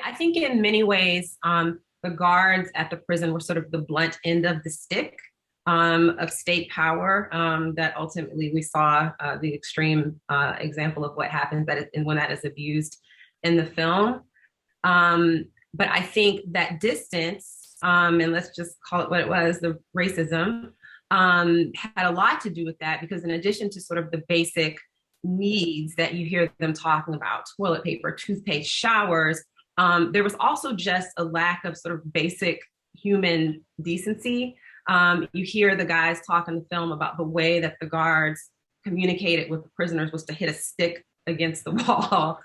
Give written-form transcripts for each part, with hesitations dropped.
I think in many ways, the guards at the prison were sort of the blunt end of the stick of state power that ultimately we saw the extreme example of what happens and when that is abused in the film. But I think that distance, and let's just call it what it was, the racism, had a lot to do with that because in addition to sort of the basic needs that you hear them talking about, toilet paper, toothpaste, showers, there was also just a lack of sort of basic human decency. You hear the guys talk in the film about the way that the guards communicated with the prisoners was to hit a stick against the wall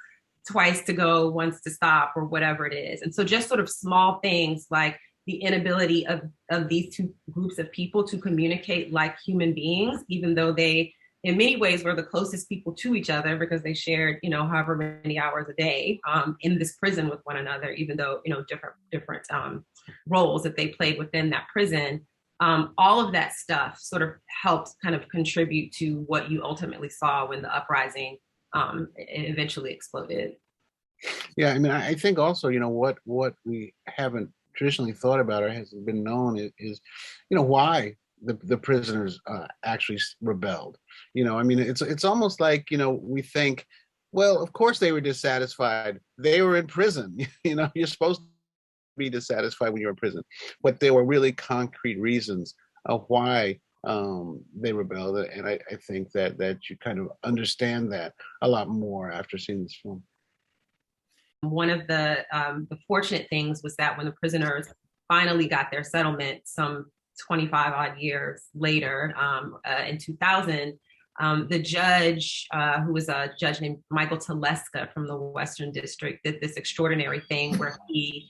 twice to go, once to stop, or whatever it is. And so just sort of small things like the inability of these two groups of people to communicate like human beings, even though they, in many ways, were the closest people to each other because they shared, however many hours a day in this prison with one another, even though, different roles that they played within that prison. All of that stuff sort of helped kind of contribute to what you ultimately saw when the uprising eventually exploded. Yeah, I mean, I think also, what we haven't traditionally thought about or has been known is why the prisoners actually rebelled. I mean, it's almost like, we think, well, of course they were dissatisfied. They were in prison. You're supposed to be dissatisfied when you're in prison. But there were really concrete reasons of why they rebelled. And I think that you kind of understand that a lot more after seeing this film. One of the fortunate things was that when the prisoners finally got their settlement, some 25 odd years later, in 2000, the judge, who was a judge named Michael Teleska from the Western District, did this extraordinary thing where he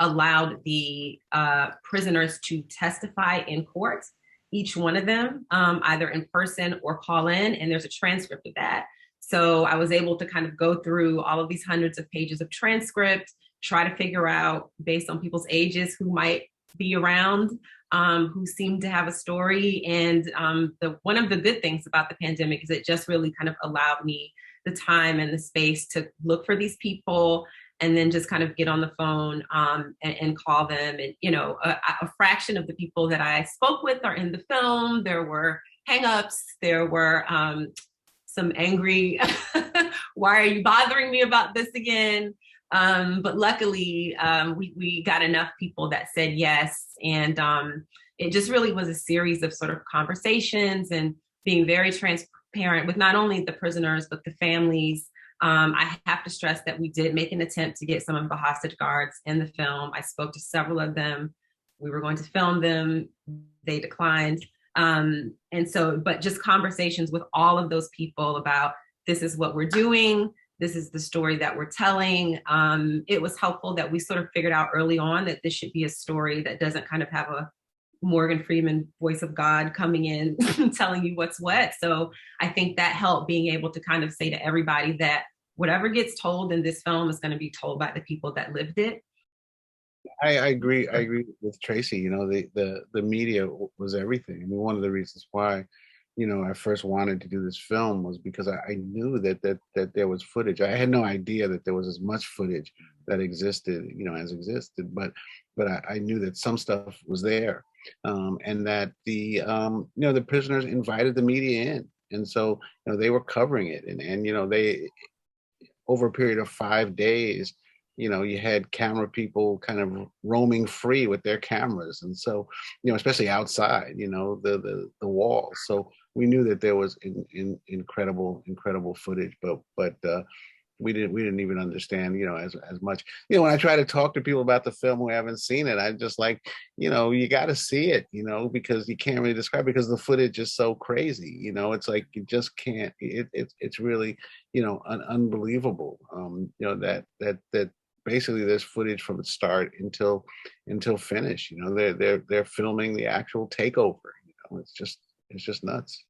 allowed the prisoners to testify in court, each one of them, either in person or call in, and there's a transcript of that. So I was able to kind of go through all of these hundreds of pages of transcript, try to figure out, based on people's ages, who might be around, who seem to have a story. And one of the good things about the pandemic is it just really kind of allowed me the time and the space to look for these people and then just kind of get on the phone and call them. And, a fraction of the people that I spoke with are in the film. There were hangups. There were some angry, why are you bothering me about this again? But luckily, we got enough people that said yes. And it just really was a series of sort of conversations and being very transparent with not only the prisoners, but the families. I have to stress that we did make an attempt to get some of the hostage guards in the film. I spoke to several of them. We were going to film them. They declined. But just conversations with all of those people about this is what we're doing. This is the story that we're telling. It was helpful that we sort of figured out early on that this should be a story that doesn't kind of have a Morgan Freeman voice of God coming in telling you what's what. So I think that helped being able to kind of say to everybody that whatever gets told in this film is going to be told by the people that lived it. I agree. I agree with Traci. The media was everything. I mean, one of the reasons why, I first wanted to do this film was because I knew that there was footage. I had no idea that there was as much footage that existed, as existed. But I knew that some stuff was there, and that the prisoners invited the media in, and so they were covering it, and they, over a period of 5 days, you had camera people kind of roaming free with their cameras. And so, especially outside, the walls. So we knew that there was incredible footage, but we didn't even understand, as much. When I try to talk to people about the film who haven't seen it, I just like, you got to see it, because you can't really describe it because the footage is so crazy. It's like you just can't. It's really, unbelievable. That basically there's footage from start until finish. They're filming the actual takeover. It's just nuts.